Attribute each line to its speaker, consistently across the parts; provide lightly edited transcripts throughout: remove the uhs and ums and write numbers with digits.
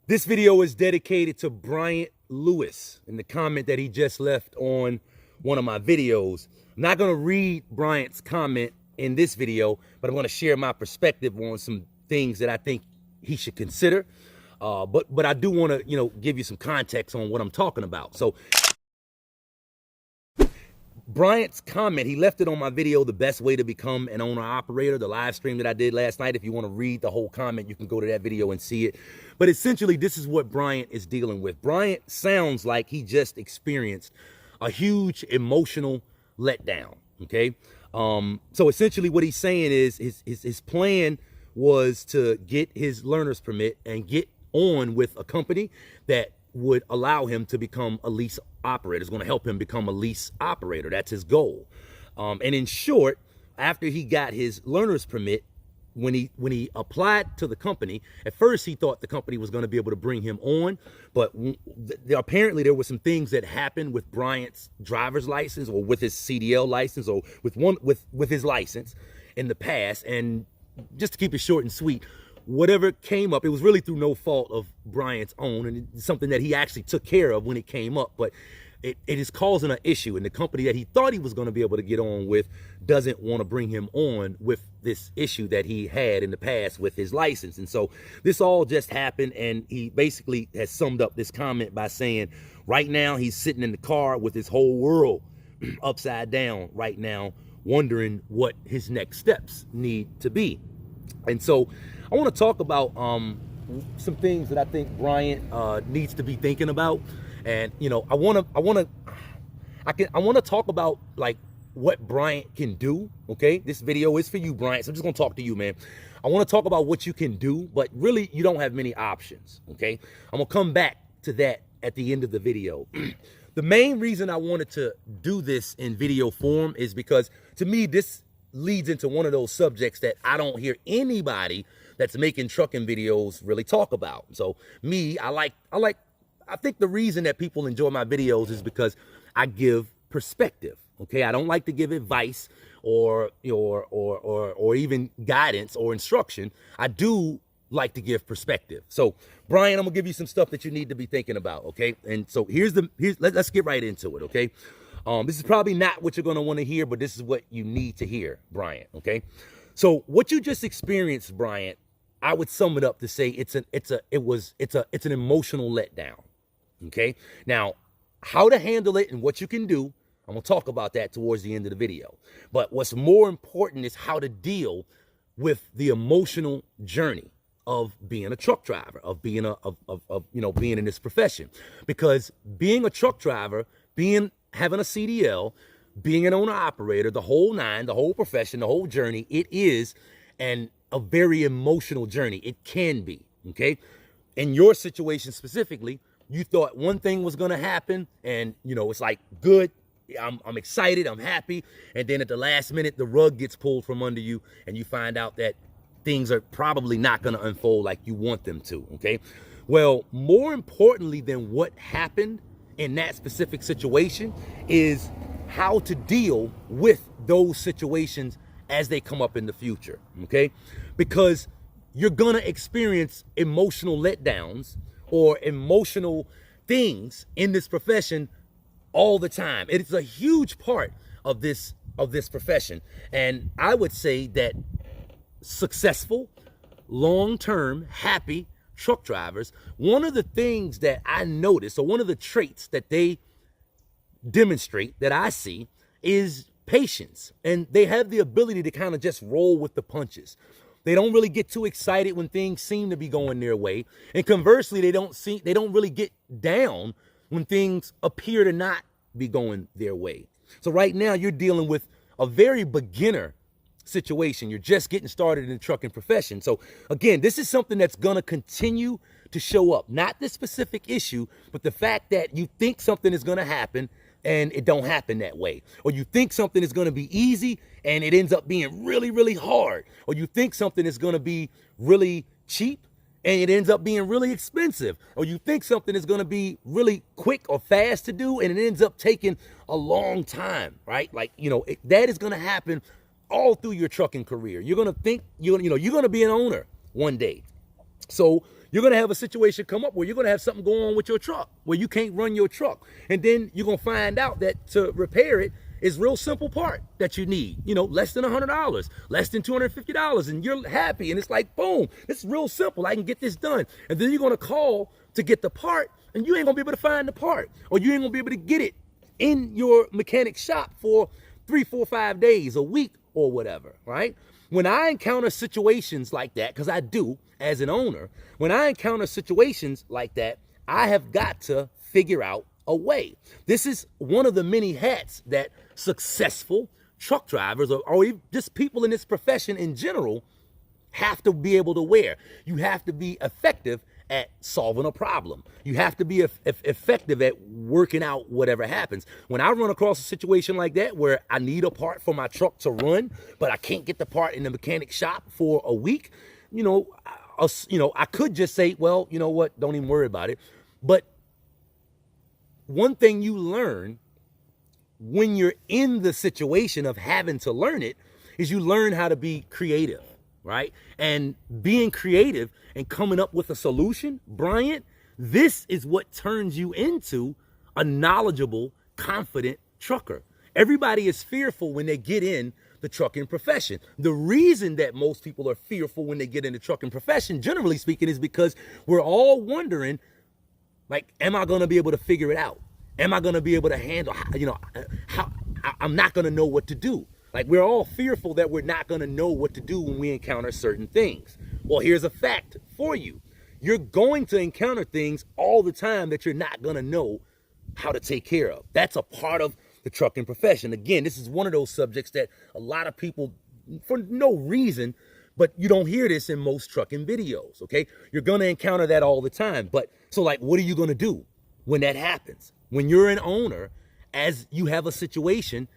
Speaker 1: This video is dedicated to Bryant Lewis in the comment that he just left on one of my videos. I'm not going to read Bryant's comment in this video, but I'm going to share my perspective on some things that I think he should consider. But I do want to, give you some context on what I'm talking about. So Bryant's comment, he left it on my video, the best way to become an owner operator, the live stream that I did last night. If you want to read the whole comment, you can go to that video and see it. But essentially, this is what Bryant is dealing with. Bryant sounds like he just experienced a huge emotional letdown, okay? So essentially what he's saying is his plan was to get his learner's permit and get on with a company that would allow him to become a lease operator. It's going to help him become a lease operator. That's his goal. And in short, after he got his learner's permit, when he applied to the company, at first he thought the company was going to be able to bring him on, but apparently there were some things that happened with Bryant's driver's license, or with his CDL license, or with his license in the past. And just to keep it short and sweet, whatever came up, it was really through no fault of Bryant's own, and it's something that he actually took care of when it came up, but it is causing an issue, and the company that he thought he was going to be able to get on with doesn't want to bring him on with this issue that he had in the past with his license. And so this all just happened, and he basically has summed up this comment by saying right now he's sitting in the car with his whole world upside down right now, wondering what his next steps need to be. And so I want to talk about some things that I think Bryant needs to be thinking about. And I want to talk about like what Bryant can do. Okay, this video is for you, Bryant. So I'm just gonna talk to you, man. I want to talk about what you can do, but really you don't have many options. Okay, I'm gonna come back to that at the end of the video. The main reason I wanted to do this in video form is because, to me, this leads into one of those subjects that I don't hear anybody that's making trucking videos really talk about. So me, I think the reason that people enjoy my videos is because I give perspective. Okay, I don't like to give advice or even guidance or instruction. I do like to give perspective. So Brian, I'm gonna give you some stuff that you need to be thinking about. Okay, and so let's get right into it. Okay, this is probably not what you're gonna want to hear, but this is what you need to hear, Bryant. Okay, so what you just experienced, Bryant, I would sum it up to say it's an emotional letdown. Okay, now how to handle it and what you can do, I'm gonna talk about that towards the end of the video. But what's more important is how to deal with the emotional journey of being a truck driver, of being being in this profession. Because being a truck driver, having a CDL, being an owner operator, the whole nine, the whole profession, the whole journey, it is a very emotional journey. It can be. Okay, in your situation specifically, you thought one thing was going to happen, and it's like, good, I'm excited, I'm happy, and then at the last minute the rug gets pulled from under you and you find out that things are probably not going to unfold like you want them to. Okay, well, more importantly than what happened in that specific situation is how to deal with those situations as they come up in the future. Okay, because you're going to experience emotional letdowns or emotional things in this profession all the time. It is a huge part of this profession. And I would say that successful, long-term, happy truck drivers, one of the things that I notice, or one of the traits that they demonstrate that I see, is patience. And they have the ability to kind of just roll with the punches. They don't really get too excited when things seem to be going their way. And conversely, they don't really get down when things appear to not be going their way. So right now you're dealing with a very beginner situation. You're just getting started in the trucking profession. So again, this is something that's going to continue to show up. Not this specific issue, but the fact that you think something is going to happen and it don't happen that way. Or you think something is going to be easy and it ends up being really, really hard. Or you think something is going to be really cheap and it ends up being really expensive. Or you think something is going to be really quick or fast to do and it ends up taking a long time, right? Like, that is going to happen all through your trucking career. You're going to think, you're going to be an owner one day. So You're going to have a situation come up where you're going to have something go on with your truck where you can't run your truck. And then you're going to find out that to repair it is real simple part that you need, less than $100, less than $250. And you're happy. And it's like, boom, this is real simple. I can get this done. And then you're going to call to get the part and you ain't going to be able to find the part, or you ain't going to be able to get it in your mechanic shop for 3, 4, 5 days, a week or whatever, right? When I encounter situations like that, because I do as an owner, when I encounter situations like that, I have got to figure out a way. This is one of the many hats that successful truck drivers or even just people in this profession in general have to be able to wear. You have to be effective at solving a problem. You have to be effective at working out whatever happens. When I run across a situation like that where I need a part for my truck to run, but I can't get the part in the mechanic shop for a week, I could just say, well, you know what, don't even worry about it. But one thing you learn when you're in the situation of having to learn it is you learn how to be creative, right? And being creative and coming up with a solution, Bryant, this is what turns you into a knowledgeable, confident trucker. Everybody is fearful when they get in the trucking profession. The reason that most people are fearful when they get in the trucking profession, generally speaking, is because we're all wondering, like, am I going to be able to figure it out? Am I going to be able to handle, how I'm not going to know what to do. Like, we're all fearful that we're not going to know what to do when we encounter certain things. Well, here's a fact for you. You're going to encounter things all the time that you're not going to know how to take care of. That's a part of the trucking profession. Again, this is one of those subjects that a lot of people, for no reason, but you don't hear this in most trucking videos, okay? You're going to encounter that all the time. But so, like, what are you going to do when that happens? When you're an owner, as you have a situation,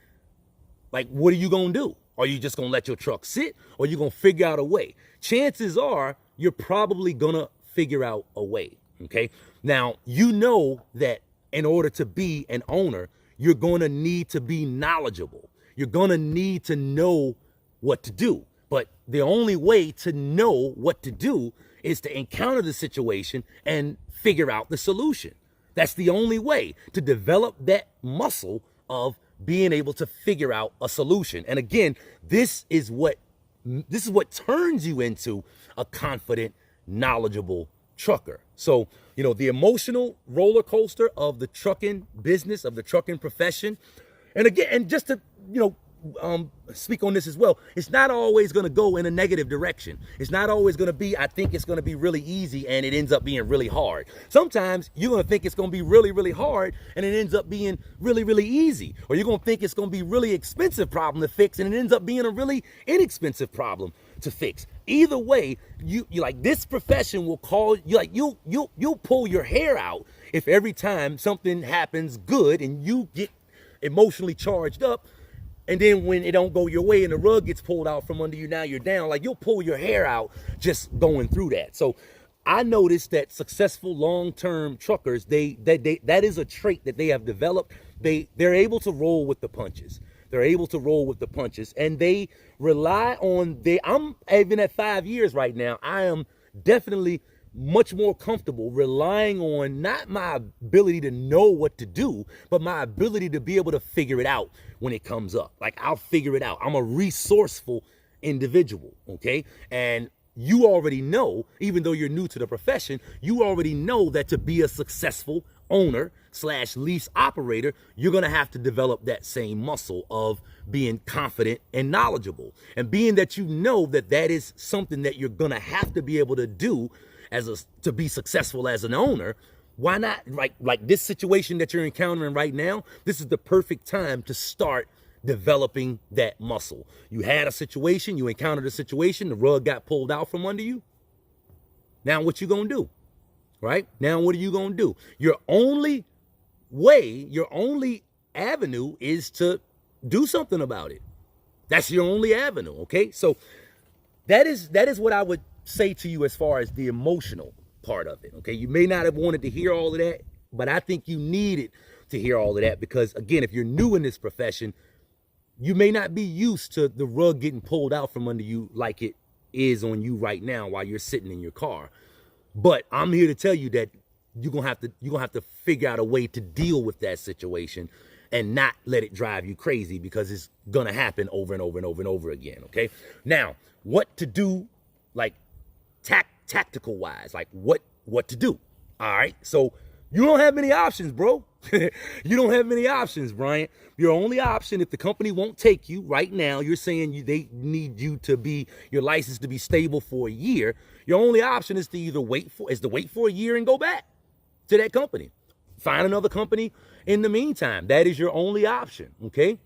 Speaker 1: like, what are you going to do? Are you just going to let your truck sit, or are you going to figure out a way? Chances are you're probably going to figure out a way, okay? Now, you know that in order to be an owner, you're going to need to be knowledgeable. You're going to need to know what to do. But the only way to know what to do is to encounter the situation and figure out the solution. That's the only way to develop that muscle of being able to figure out a solution. And again, this is what turns you into a confident, knowledgeable trucker. So, the emotional roller coaster of the trucking business, of the trucking profession. And again, and just to, speak on this as well, it's not always going to go in a negative direction. It's not always going to be, I think it's going to be really easy and it ends up being really hard. Sometimes you're going to think it's going to be really, really hard and it ends up being really, really easy. Or you're going to think it's going to be really expensive problem to fix and it ends up being a really inexpensive problem to fix. Either way, you like, this profession will call you, like, you'll pull your hair out if every time something happens good and you get emotionally charged up, and then when it don't go your way and the rug gets pulled out from under you, now you're down, like, you'll pull your hair out just going through that. So I noticed that successful long-term truckers, that is a trait that they have developed. They're able to roll with the punches. They're able to roll with the punches, and they rely on, I'm even at 5 years right now, I am definitely much more comfortable relying on not my ability to know what to do, but my ability to be able to figure it out when it comes up. Like, I'll figure it out. I'm a resourceful individual, okay? And you already know, even though you're new to the profession, you already know that to be a successful owner / lease operator, you're going to have to develop that same muscle of being confident and knowledgeable. And being that you know that that is something that you're going to have to be able to do to be successful as an owner, why not, like this situation that you're encountering right now, this is the perfect time to start developing that muscle. You had a situation, you encountered a situation, the rug got pulled out from under you. Now what you gonna do, right? Now what are you gonna do? Your only avenue is to do something about it. That's your only avenue, okay? So that is what I would say to you as far as the emotional part of it, okay? You may not have wanted to hear all of that, but I think you needed to hear all of that because, again, if you're new in this profession, you may not be used to the rug getting pulled out from under you like it is on you right now while you're sitting in your car. But I'm here to tell you that you're gonna have to figure out a way to deal with that situation and not let it drive you crazy, because it's gonna happen over and over and over and over again. Okay. Now, what to do, like tactical wise, like what to do. All right. So you don't have many options, bro. You don't have many options, Bryant. Your only option, if the company won't take you right now, you're saying they need you to be, your license to be stable for a year. Your only option is to either wait for a year and go back to that company. Find another company in the meantime. That is your only option, okay?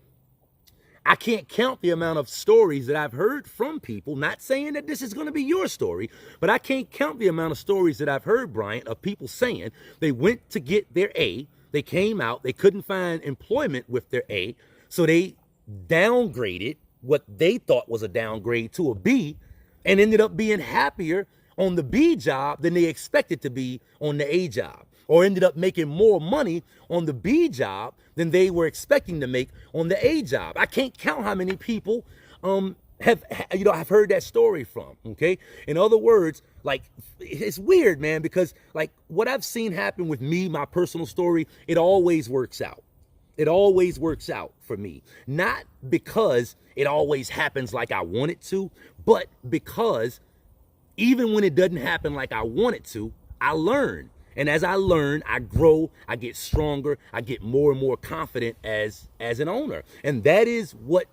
Speaker 1: I can't count the amount of stories that I've heard from people, not saying that this is going to be your story, but I can't count the amount of stories that I've heard, Bryant, of people saying they went to get their A, they came out, they couldn't find employment with their A, so they downgraded what they thought was a downgrade to a B and ended up being happier on the B job than they expected to be on the A job, or ended up making more money on the B job than they were expecting to make on the A job. I can't count how many people I've heard that story from, okay? In other words, like, it's weird, man, because like what I've seen happen with me, my personal story, it always works out. It always works out for me. Not because it always happens like I want it to, but because even when it doesn't happen like I want it to, I learn. And as I learn, I grow, I get stronger, I get more and more confident as an owner. And that is what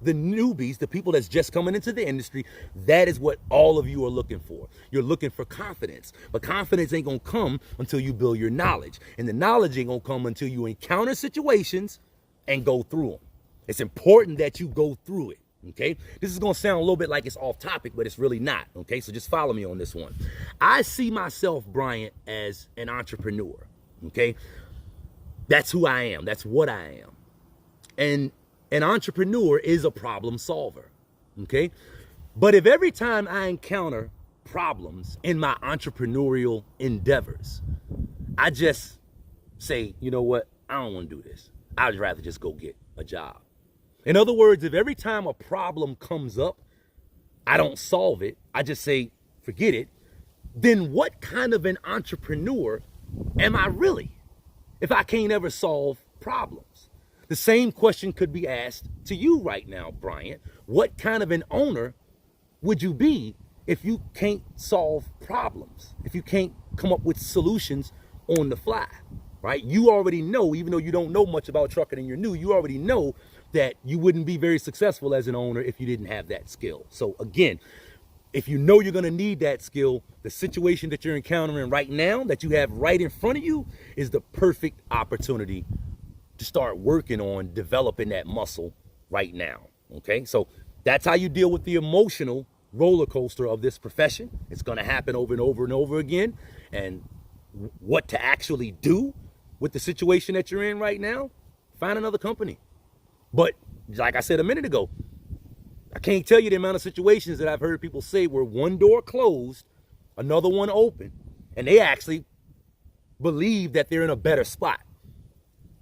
Speaker 1: the newbies, the people that's just coming into the industry, that is what all of you are looking for. You're looking for confidence. But confidence ain't gonna come until you build your knowledge. And the knowledge ain't gonna come until you encounter situations and go through them. It's important that you go through it. Okay, this is gonna sound a little bit like it's off topic, but it's really not. Okay, so just follow me on this one. I see myself, Bryant, as an entrepreneur. Okay, that's who I am. That's what I am. And an entrepreneur is a problem solver. Okay, but if every time I encounter problems in my entrepreneurial endeavors, I just say, you know what, I don't want to do this. I'd rather just go get a job. In other words, if every time a problem comes up, I don't solve it, I just say, forget it, then what kind of an entrepreneur am I really if I can't ever solve problems? The same question could be asked to you right now, Bryant. What kind of an owner would you be if you can't solve problems, if you can't come up with solutions on the fly, right? You already know, even though you don't know much about trucking and you're new, you already know that you wouldn't be very successful as an owner if you didn't have that skill. So again, if you know you're gonna need that skill, the situation that you're encountering right now, that you have right in front of you, is the perfect opportunity to start working on developing that muscle right now, okay? So that's how you deal with the emotional roller coaster of this profession. It's gonna happen over and over and over again. And what to actually do with the situation that you're in right now, find another company. But like I said a minute ago, I can't tell you the amount of situations that I've heard people say where one door closed, another one open, and they actually believe that they're in a better spot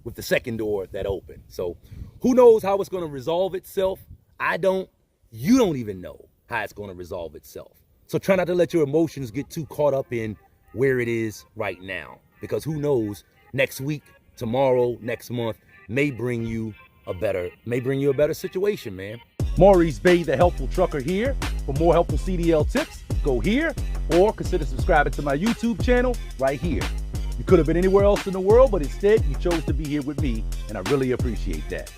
Speaker 1: with the second door that opened. So who knows how it's going to resolve itself? I don't. You don't even know how it's going to resolve itself. So try not to let your emotions get too caught up in where it is right now, because who knows, next week, tomorrow, next month may bring you a better situation, man. Maurice Bay, the helpful trucker here. For more helpful CDL tips, go here or consider subscribing to my YouTube channel right here. You could have been anywhere else in the world, but instead you chose to be here with me, and I really appreciate that.